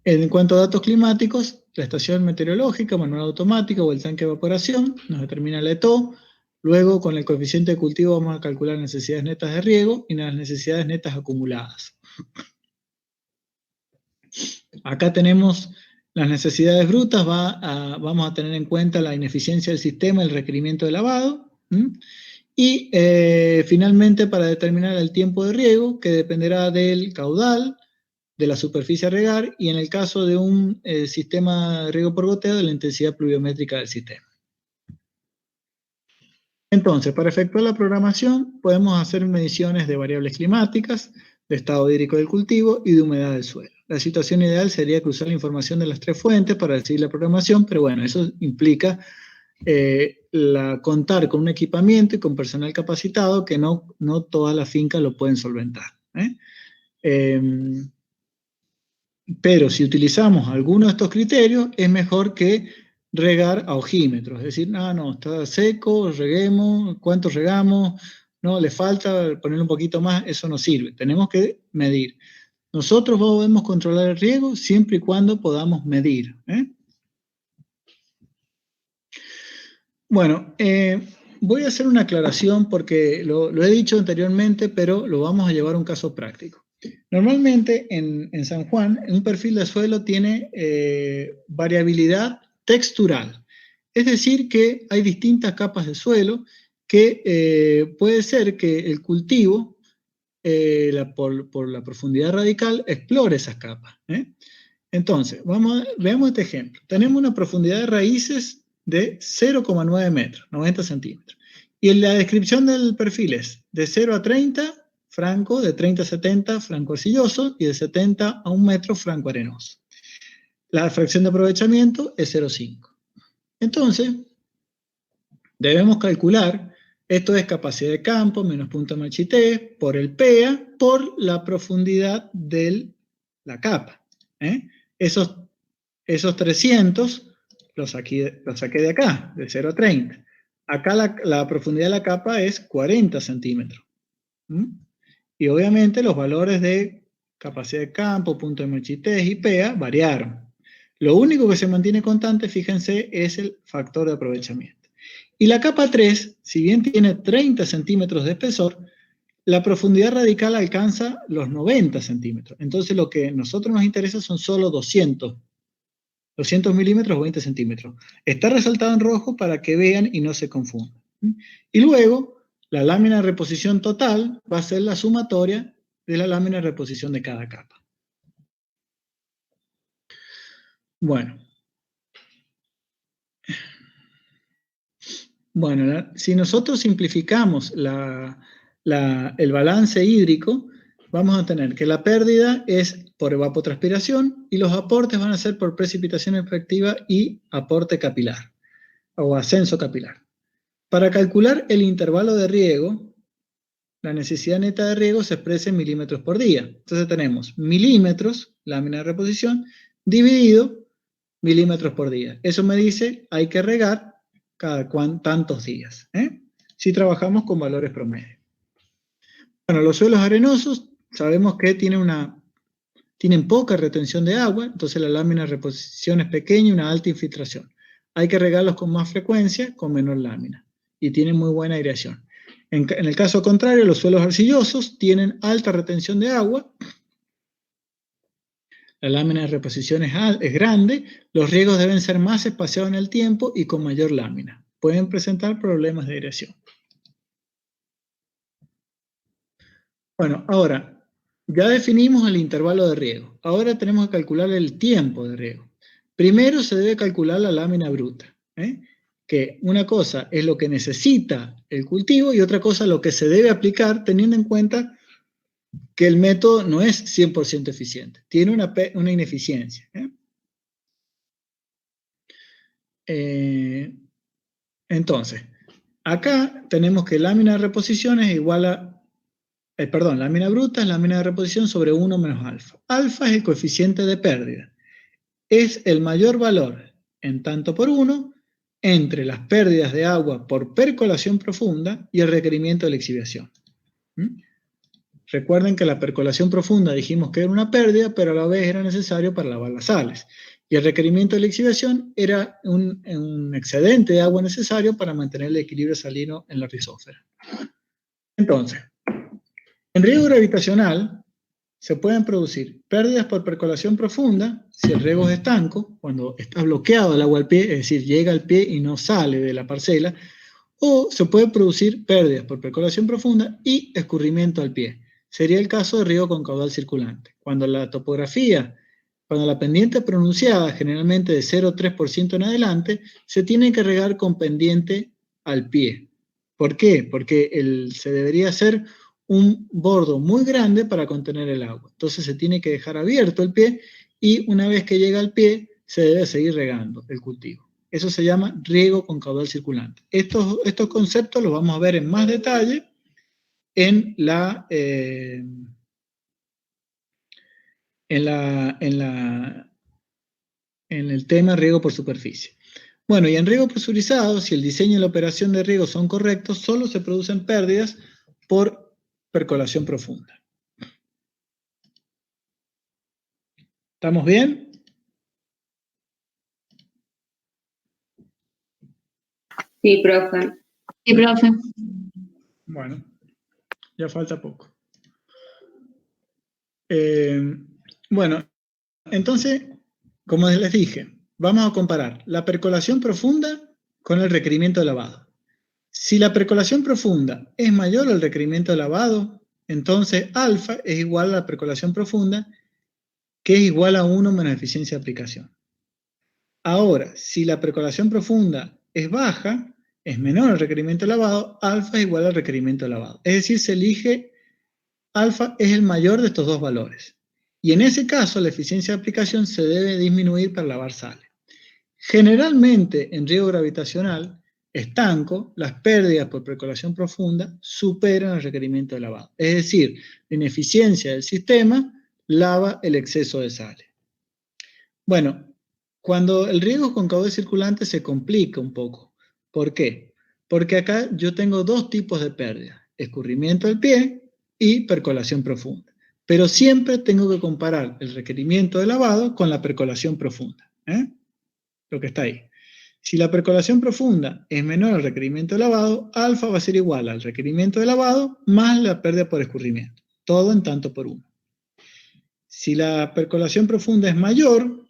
en cuanto a datos climáticos, la estación meteorológica, manual automático o el tanque de evaporación, nos determina la ETO. Luego, con el coeficiente de cultivo vamos a calcular las necesidades netas de riego y las necesidades netas acumuladas. Acá tenemos las necesidades brutas, vamos a tener en cuenta la ineficiencia del sistema, el requerimiento de lavado, y finalmente para determinar el tiempo de riego, que dependerá del caudal, de la superficie a regar, y en el caso de un sistema de riego por goteo, de la intensidad pluviométrica del sistema. Entonces, para efectuar la programación, podemos hacer mediciones de variables climáticas, de estado hídrico del cultivo y de humedad del suelo. La situación ideal sería cruzar la información de las tres fuentes para decidir la programación, pero bueno, eso implica contar con un equipamiento y con personal capacitado que no todas las fincas lo pueden solventar. Pero si utilizamos alguno de estos criterios, es mejor que regar a ojímetros, es decir, no, está seco, reguemos, ¿cuánto regamos? No, le falta ponerle un poquito más, eso no sirve, tenemos que medir. Nosotros podemos controlar el riego siempre y cuando podamos medir. Bueno, voy a hacer una aclaración porque lo he dicho anteriormente, pero lo vamos a llevar a un caso práctico. Normalmente en San Juan, un perfil de suelo tiene variabilidad textural. Es decir, que hay distintas capas de suelo que puede ser que el cultivo, por la profundidad radical, explore esas capas. Entonces, veamos este ejemplo. Tenemos una profundidad de raíces de 0,9 metros, 90 centímetros. Y la descripción del perfil es de 0 a 30, franco, de 30 a 70, franco arcilloso, y de 70 a 1 metro, franco arenoso. La fracción de aprovechamiento es 0,5. Entonces, debemos calcular, esto es capacidad de campo, menos punta de marchitez, por el PEA, por la profundidad de la capa. Esos 300 los saqué de acá, de 0 a 30. Acá la profundidad de la capa es 40 centímetros. Y obviamente los valores de capacidad de campo, punto de marchitez y PEA variaron. Lo único que se mantiene constante, fíjense, es el factor de aprovechamiento. Y la capa 3, si bien tiene 30 centímetros de espesor, la profundidad radical alcanza los 90 centímetros. Entonces lo que a nosotros nos interesa son solo 200 milímetros o 20 centímetros. Está resaltado en rojo para que vean y no se confundan. Y luego, la lámina de reposición total va a ser la sumatoria de la lámina de reposición de cada capa. Bueno, si nosotros simplificamos el balance hídrico, vamos a tener que la pérdida es por evapotranspiración y los aportes van a ser por precipitación efectiva y aporte capilar o ascenso capilar. Para calcular el intervalo de riego, la necesidad neta de riego se expresa en milímetros por día. Entonces tenemos milímetros, lámina de reposición, dividido milímetros por día. Eso me dice, hay que regar cada tantos días, si trabajamos con valores promedio. Bueno, los suelos arenosos sabemos que tienen poca retención de agua, entonces la lámina de reposición es pequeña y una alta infiltración. Hay que regarlos con más frecuencia, con menor lámina, y tienen muy buena aireación. En el caso contrario, los suelos arcillosos tienen alta retención de agua, la lámina de reposición es grande, los riegos deben ser más espaciados en el tiempo y con mayor lámina. Pueden presentar problemas de aireación. Bueno, ahora, ya definimos el intervalo de riego. Ahora tenemos que calcular el tiempo de riego. Primero se debe calcular la lámina bruta, que una cosa es lo que necesita el cultivo y otra cosa lo que se debe aplicar teniendo en cuenta que el método no es 100% eficiente, tiene una ineficiencia. Entonces, acá tenemos que lámina de reposición es igual a, lámina bruta es lámina de reposición sobre 1 menos alfa. Alfa es el coeficiente de pérdida. Es el mayor valor en tanto por 1 entre las pérdidas de agua por percolación profunda y el requerimiento de la exhibición. Recuerden que la percolación profunda dijimos que era una pérdida, pero a la vez era necesario para lavar las sales. Y el requerimiento de la exhibición era un excedente de agua necesario para mantener el equilibrio salino en la rizósfera. Entonces, en riego gravitacional se pueden producir pérdidas por percolación profunda, si el riego es estanco, cuando está bloqueado el agua al pie, es decir, llega al pie y no sale de la parcela, o se pueden producir pérdidas por percolación profunda y escurrimiento al pie. Sería el caso de riego con caudal circulante. Cuando la pendiente es pronunciada, generalmente de 0,3% en adelante, se tiene que regar con pendiente al pie. ¿Por qué? Porque se debería hacer un bordo muy grande para contener el agua. Entonces se tiene que dejar abierto el pie y una vez que llega al pie, se debe seguir regando el cultivo. Eso se llama riego con caudal circulante. Estos conceptos los vamos a ver en más detalle en el tema riego por superficie. Bueno, y en riego presurizado, si el diseño y la operación de riego son correctos, solo se producen pérdidas por percolación profunda. ¿Estamos bien? Sí, profe. Sí, profe. Bueno, ya falta poco. Bueno, entonces, como les dije, vamos a comparar la percolación profunda con el requerimiento de lavado. Si la percolación profunda es mayor al requerimiento de lavado, entonces alfa es igual a la percolación profunda, que es igual a 1 menos eficiencia de aplicación. Ahora, si la percolación profunda es baja, es menor al requerimiento de lavado, alfa es igual al requerimiento de lavado. Es decir, se elige alfa es el mayor de estos dos valores. Y en ese caso, la eficiencia de aplicación se debe disminuir para lavar sales. Generalmente, en riego gravitacional estanco, las pérdidas por percolación profunda superan el requerimiento de lavado. Es decir, la ineficiencia del sistema lava el exceso de sales. Bueno, cuando el riego con caudal circulante se complica un poco. ¿Por qué? Porque acá yo tengo dos tipos de pérdidas, escurrimiento al pie y percolación profunda. Pero siempre tengo que comparar el requerimiento de lavado con la percolación profunda. Lo que está ahí. Si la percolación profunda es menor al requerimiento de lavado, alfa va a ser igual al requerimiento de lavado más la pérdida por escurrimiento. Todo en tanto por 1. Si la percolación profunda es mayor,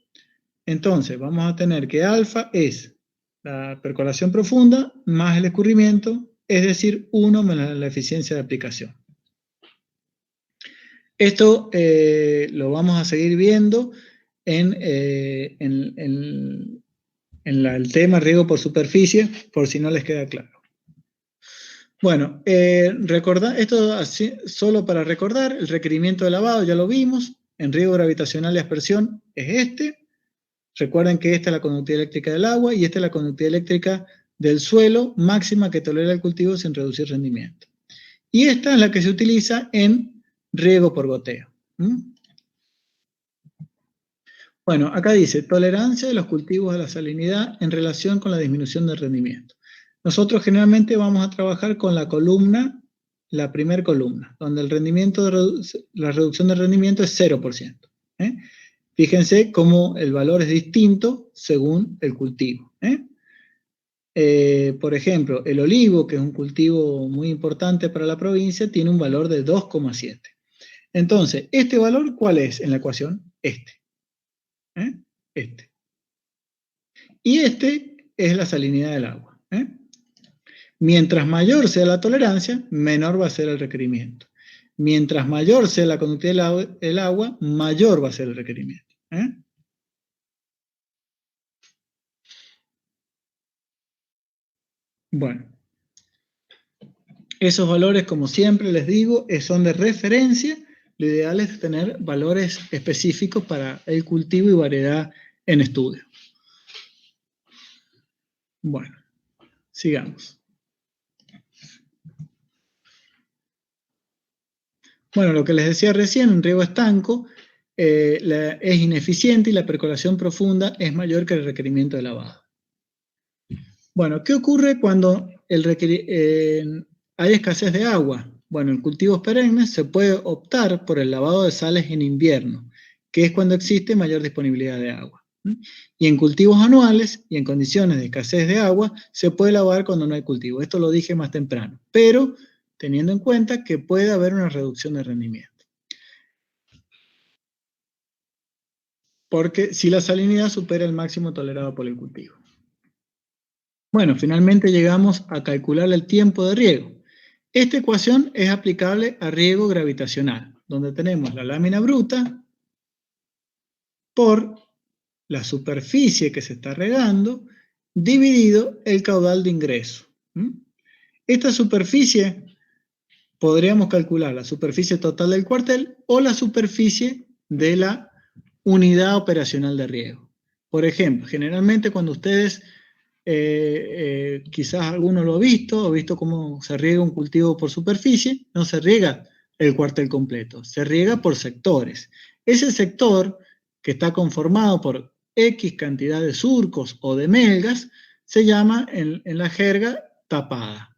entonces vamos a tener que alfa es la percolación profunda más el escurrimiento, es decir, 1 menos la eficiencia de aplicación. Esto lo vamos a seguir viendo en el tema riego por superficie, por si no les queda claro. Bueno, esto así, solo para recordar, el requerimiento de lavado ya lo vimos, en riego gravitacional de aspersión es este. Recuerden que esta es la conductividad eléctrica del agua y esta es la conductividad eléctrica del suelo máxima que tolera el cultivo sin reducir rendimiento. Y esta es la que se utiliza en riego por goteo. Bueno, acá dice, tolerancia de los cultivos a la salinidad en relación con la disminución del rendimiento. Nosotros generalmente vamos a trabajar con la columna, la primera columna, donde el rendimiento la reducción del rendimiento es 0%. Fíjense cómo el valor es distinto según el cultivo. Por ejemplo, el olivo, que es un cultivo muy importante para la provincia, tiene un valor de 2,7. Entonces, ¿este valor cuál es en la ecuación? Este. Este. Y este es la salinidad del agua. Mientras mayor sea la tolerancia, menor va a ser el requerimiento. Mientras mayor sea la conductividad del agua, mayor va a ser el requerimiento. Bueno, esos valores, como siempre les digo, son de referencia. Lo ideal es tener valores específicos para el cultivo y variedad en estudio. Bueno, sigamos. Bueno, lo que les decía recién, un riego estanco es ineficiente y la percolación profunda es mayor que el requerimiento de lavado. Bueno, ¿qué ocurre cuando hay escasez de agua? Bueno, en cultivos perennes se puede optar por el lavado de sales en invierno, que es cuando existe mayor disponibilidad de agua. Y en cultivos anuales y en condiciones de escasez de agua, se puede lavar cuando no hay cultivo. Esto lo dije más temprano, pero teniendo en cuenta que puede haber una reducción de rendimiento. Porque si la salinidad supera el máximo tolerado por el cultivo. Bueno, finalmente llegamos a calcular el tiempo de riego. Esta ecuación es aplicable a riego gravitacional, donde tenemos la lámina bruta por la superficie que se está regando dividido el caudal de ingreso. Esta superficie podríamos calcular la superficie total del cuartel o la superficie de la unidad operacional de riego. Por ejemplo, generalmente cuando ustedes, quizás alguno lo ha visto cómo se riega un cultivo por superficie, no se riega el cuartel completo, se riega por sectores. Ese sector que está conformado por X cantidad de surcos o de melgas se llama en la jerga tapada.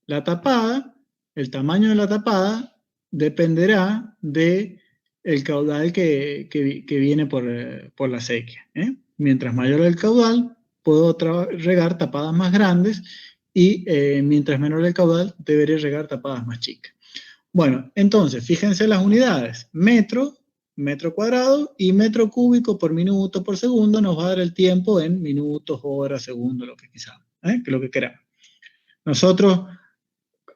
La tapada, el tamaño de la tapada dependerá del caudal que viene por la sequía. Mientras mayor el caudal, puedo regar tapadas más grandes y mientras menor el caudal, deberé regar tapadas más chicas. Bueno, entonces, fíjense las unidades. Metro cuadrado y metro cúbico por minuto por segundo nos va a dar el tiempo en minutos, horas, segundos, lo que que lo que queramos. Nosotros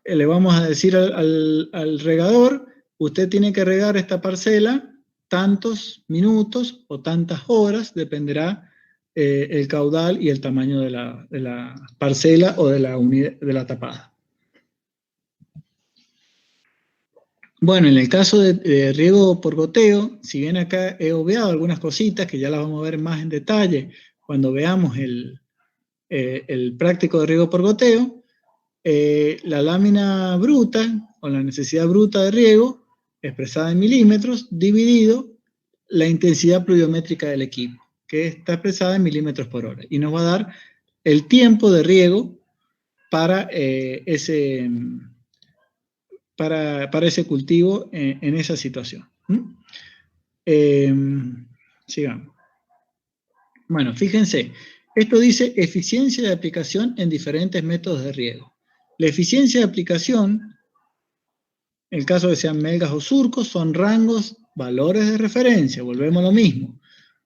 le vamos a decir al regador, usted tiene que regar esta parcela tantos minutos o tantas horas, dependerá el caudal y el tamaño de la parcela o de la tapada. Bueno, en el caso de riego por goteo, si bien acá he obviado algunas cositas que ya las vamos a ver más en detalle cuando veamos el práctico de riego por goteo, la lámina bruta o la necesidad bruta de riego expresada en milímetros dividido la intensidad pluviométrica del equipo, que está expresada en milímetros por hora, y nos va a dar el tiempo de riego para ese cultivo en esa situación. Sigamos. Bueno, fíjense, esto dice eficiencia de aplicación en diferentes métodos de riego. La eficiencia de aplicación, en el caso de sean melgas o surcos, son rangos, valores de referencia, volvemos a lo mismo.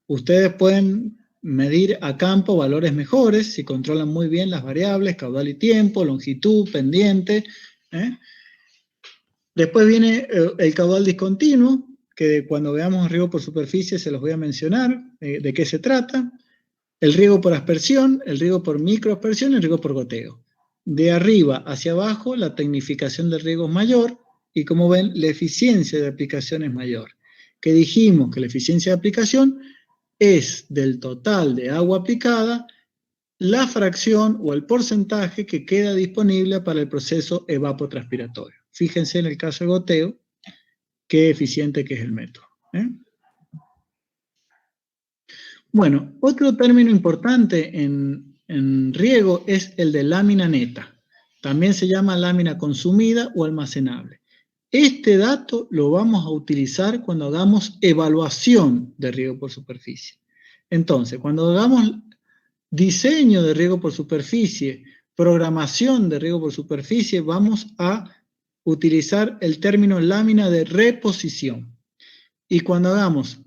Ustedes pueden medir a campo valores mejores si controlan muy bien las variables, caudal y tiempo, longitud, pendiente. Después viene el caudal discontinuo, que cuando veamos riego por superficie se los voy a mencionar de qué se trata. El riego por aspersión, el riego por microaspersión y el riego por goteo. De arriba hacia abajo, la tecnificación del riego es mayor y como ven, la eficiencia de aplicación es mayor. Que dijimos que la eficiencia de aplicación es del total de agua aplicada, la fracción o el porcentaje que queda disponible para el proceso evapotranspiratorio. Fíjense en el caso de goteo, qué eficiente que es el método. Bueno, otro término importante en riego es el de lámina neta. También se llama lámina consumida o almacenable. Este dato lo vamos a utilizar cuando hagamos evaluación de riego por superficie. Entonces, cuando hagamos diseño de riego por superficie, programación de riego por superficie, vamos a utilizar el término lámina de reposición. Y cuando hagamos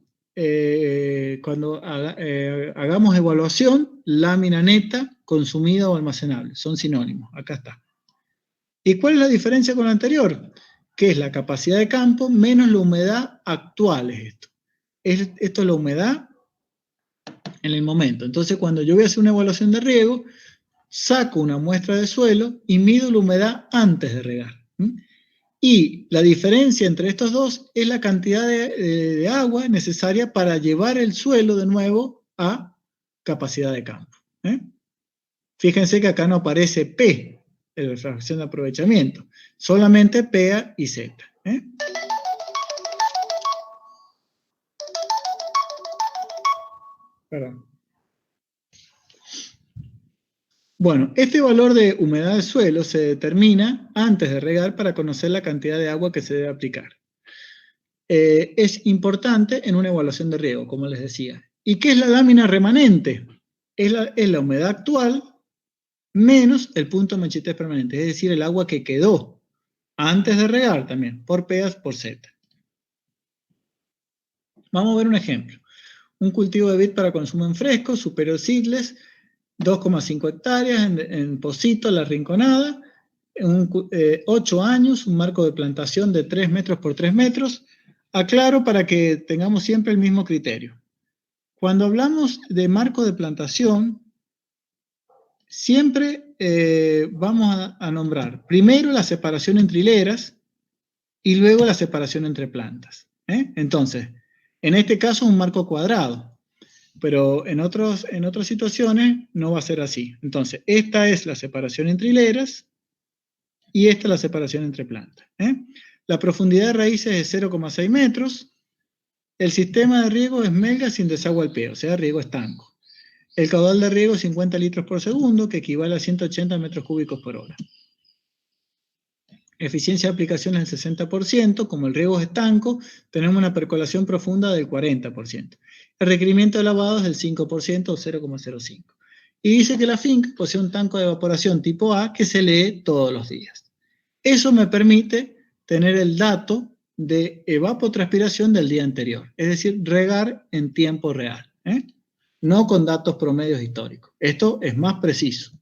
cuando hagamos evaluación, lámina neta, consumida o almacenable. Son sinónimos, acá está. ¿Y cuál es la diferencia con la anterior? Que es la capacidad de campo menos la humedad actual, es esto. Esto es la humedad en el momento. Entonces, cuando yo voy a hacer una evaluación de riego, saco una muestra de suelo y mido la humedad antes de regar. Y la diferencia entre estos dos es la cantidad de agua necesaria para llevar el suelo de nuevo a capacidad de campo. Fíjense que acá no aparece P, la fracción de aprovechamiento, solamente PA y Z. Perdón. Bueno, este valor de humedad del suelo se determina antes de regar para conocer la cantidad de agua que se debe aplicar. Es importante en una evaluación de riego, como les decía. ¿Y qué es la lámina remanente? Es la humedad actual menos el punto de manchitez permanente, es decir, el agua que quedó antes de regar también, por PA por Z. Vamos a ver un ejemplo. Un cultivo de vid para consumo en fresco, superior seedless, 2,5 hectáreas en Pocito, La Rinconada, 8 años, un marco de plantación de 3 metros por 3 metros. Aclaro para que tengamos siempre el mismo criterio. Cuando hablamos de marco de plantación, siempre vamos a nombrar primero la separación entre hileras y luego la separación entre plantas. Entonces, en este caso es un marco cuadrado. Pero en otras situaciones no va a ser así. Entonces, esta es la separación entre hileras y esta es la separación entre plantas. La profundidad de raíces es 0,6 metros. El sistema de riego es melga sin desagüe al pie, o sea, riego estanco. El caudal de riego es 50 litros por segundo, que equivale a 180 metros cúbicos por hora. Eficiencia de aplicación es el 60%, como el riego es estanco, tenemos una percolación profunda del 40%. El requerimiento de lavado es del 5% o 0,05. Y dice que la finca posee un tanque de evaporación tipo A que se lee todos los días. Eso me permite tener el dato de evapotranspiración del día anterior, es decir, regar en tiempo real, no con datos promedios históricos. Esto es más preciso,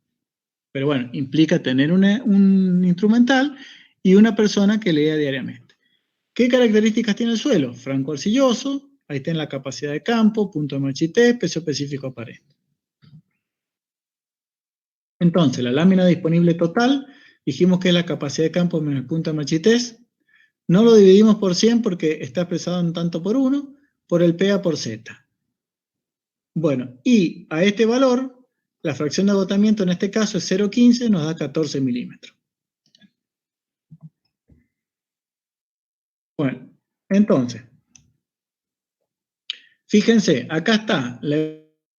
pero bueno, implica tener un instrumental y una persona que lea diariamente. ¿Qué características tiene el suelo? Franco arcilloso, ahí está en la capacidad de campo, punto de marchitez, peso específico aparente. Entonces, la lámina disponible total, dijimos que es la capacidad de campo menos el punto de marchitez. No lo dividimos por 100 porque está expresado en tanto por 1, por el PA por Z. Bueno, y a este valor, la fracción de agotamiento en este caso es 0,15, nos da 14 milímetros. Bueno, entonces, fíjense, acá está la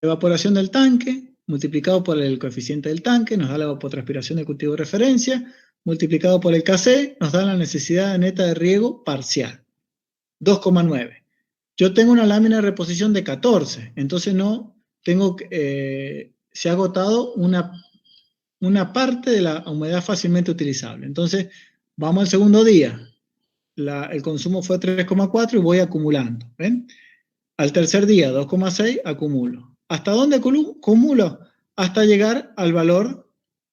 evaporación del tanque, multiplicado por el coeficiente del tanque, nos da la evapotranspiración del cultivo de referencia, multiplicado por el KC, nos da la necesidad neta de riego parcial, 2,9. Yo tengo una lámina de reposición de 14, entonces no tengo, se ha agotado una parte de la humedad fácilmente utilizable. Entonces, vamos al segundo día. El consumo fue 3,4 y voy acumulando. ¿Ven? Al tercer día, 2,6, acumulo. ¿Hasta dónde acumulo? Hasta llegar al valor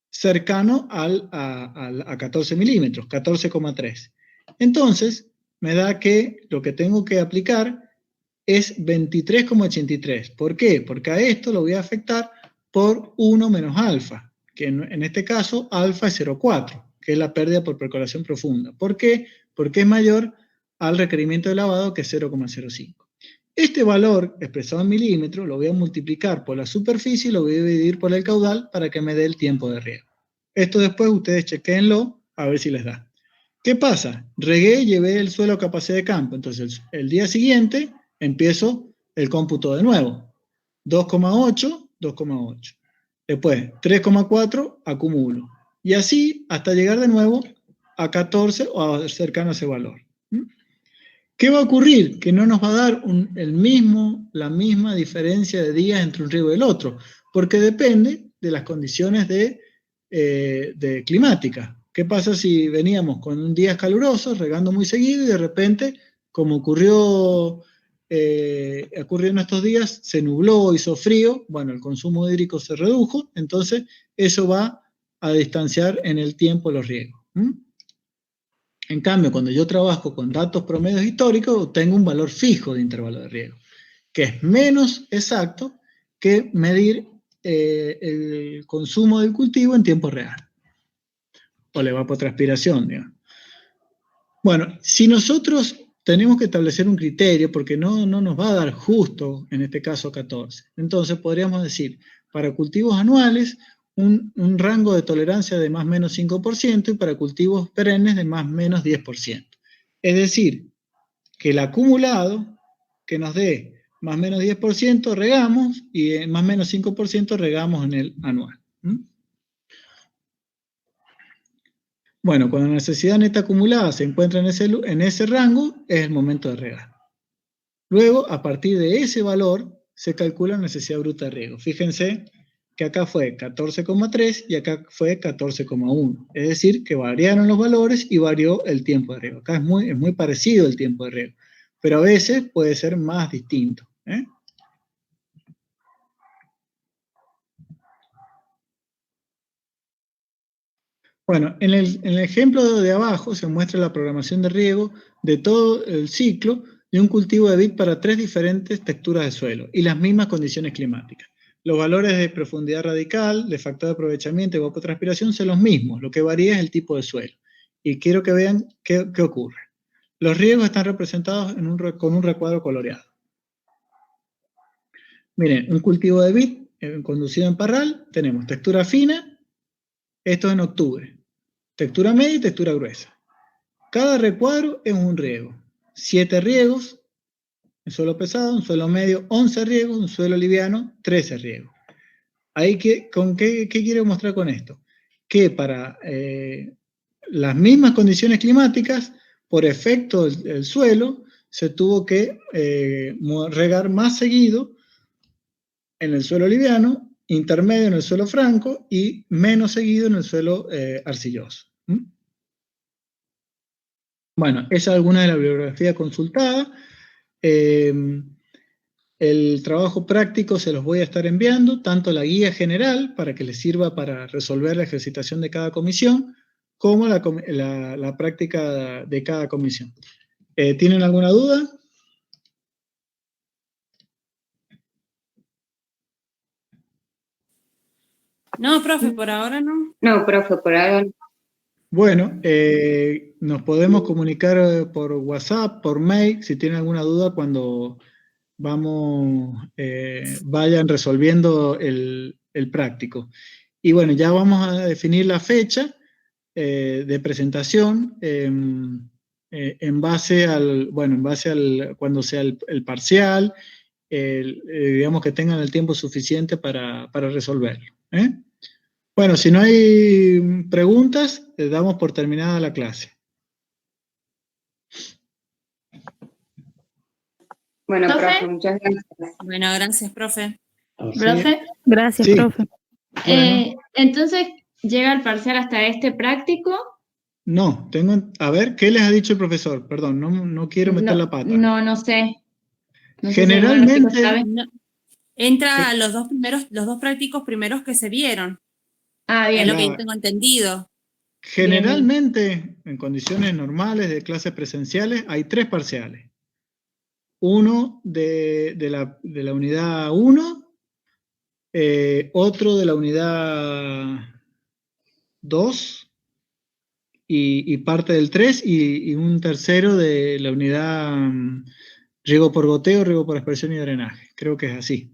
cercano a 14 milímetros, 14,3. Entonces, me da que lo que tengo que aplicar es 23,83. ¿Por qué? Porque a esto lo voy a afectar por 1 menos alfa, que en este caso alfa es 0,4, que es la pérdida por percolación profunda. ¿Por qué? Porque es mayor al requerimiento de lavado, que es 0,05. Este valor, expresado en milímetros, lo voy a multiplicar por la superficie y lo voy a dividir por el caudal para que me dé el tiempo de riego. Esto después ustedes chequéenlo a ver si les da. ¿Qué pasa? Regué y llevé el suelo a capacidad de campo. Entonces, el día siguiente empiezo el cómputo de nuevo. 2,8, 2,8. Después, 3,4, acumulo. Y así hasta llegar de nuevo a 14 o cercano a ese valor. ¿Qué va a ocurrir? Que no nos va a dar la misma diferencia de días entre un riego y el otro, porque depende de las condiciones de climáticas. ¿Qué pasa si veníamos con un día caluroso, regando muy seguido, y de repente, como ocurrió ocurrió en estos días, se nubló, hizo frío, bueno, el consumo hídrico se redujo, entonces eso va a distanciar en el tiempo los riegos. En cambio, cuando yo trabajo con datos promedios históricos, obtengo un valor fijo de intervalo de riego, que es menos exacto que medir el consumo del cultivo en tiempo real, o la evapotranspiración, digamos. Bueno, si nosotros tenemos que establecer un criterio, porque no nos va a dar justo, en este caso 14, entonces podríamos decir, para cultivos anuales, un rango de tolerancia de más o menos 5% y para cultivos perennes de más o menos 10%. Es decir, que el acumulado que nos dé más o menos 10% regamos y más o menos 5% regamos en el anual. Bueno, cuando la necesidad neta acumulada se encuentra en ese rango, es el momento de regar. Luego, a partir de ese valor, se calcula la necesidad bruta de riego. Fíjense que acá fue 14,3 y acá fue 14,1. Es decir, que variaron los valores y varió el tiempo de riego. Acá es muy parecido el tiempo de riego, pero a veces puede ser más distinto. Bueno, en el ejemplo de abajo se muestra la programación de riego de todo el ciclo de un cultivo de vid para 3 diferentes texturas de suelo y las mismas condiciones climáticas. Los valores de profundidad radical, de factor de aprovechamiento y evapotranspiración son los mismos, lo que varía es el tipo de suelo. Y quiero que vean qué ocurre. Los riegos están representados con un recuadro coloreado. Miren, un cultivo de vid conducido en parral, tenemos textura fina, esto en octubre. Textura media y textura gruesa. Cada recuadro es un riego. 7 riegos, un suelo pesado, un suelo medio, 11 riegos, un suelo liviano, 13 riegos. Ahí ¿qué quiero mostrar con esto? Que para las mismas condiciones climáticas, por efecto del suelo, se tuvo que regar más seguido en el suelo liviano, intermedio en el suelo franco y menos seguido en el suelo arcilloso. Bueno, esa es alguna de la bibliografía consultada. El trabajo práctico se los voy a estar enviando, tanto la guía general, para que les sirva para resolver la ejercitación de cada comisión, como la práctica de cada comisión. ¿Tienen alguna duda? No, profe, por ahora no. No, profe, por ahora no. Bueno, nos podemos comunicar por WhatsApp, por mail, si tienen alguna duda cuando vayan resolviendo el práctico. Y bueno, ya vamos a definir la fecha de presentación en base al cuando sea el parcial, digamos que tengan el tiempo suficiente para resolverlo. Bueno, si no hay preguntas, les damos por terminada la clase. Bueno, ¿Profe? profe, muchas gracias. Bueno, gracias, profe. ¿Profe? Gracias, Sí. profe. Bueno. Entonces, ¿llega el parcial hasta este práctico? No, a ver, ¿qué les ha dicho el profesor? Perdón, no quiero meter la pata. No sé. No sé si Generalmente, alguno de los chicos sabe. No. Entra a los dos prácticos primeros que se vieron. Ah, Es bien. lo que Claro. yo tengo entendido. generalmente, en condiciones normales de clases presenciales, hay 3 parciales. Uno de la unidad 1, otro de la unidad 2 y parte del 3 y un tercero de la unidad riego por goteo, riego por aspersión y drenaje. Creo que es así.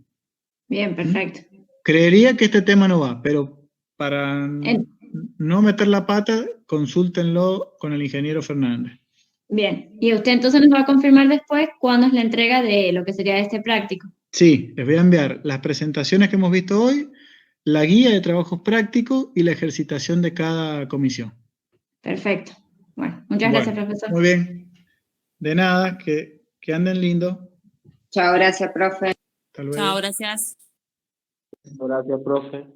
Bien, perfecto. Creería que este tema no va, pero para no meter la pata, consúltenlo con el ingeniero Fernández. Bien. Y usted entonces nos va a confirmar después cuándo es la entrega de lo que sería este práctico. Sí, les voy a enviar las presentaciones que hemos visto hoy, la guía de trabajos prácticos y la ejercitación de cada comisión. Perfecto. Bueno, muchas gracias, profesor. Muy bien. De nada, que anden lindo. Chao, gracias, profe. Hasta luego. Chao, gracias. Gracias, profe.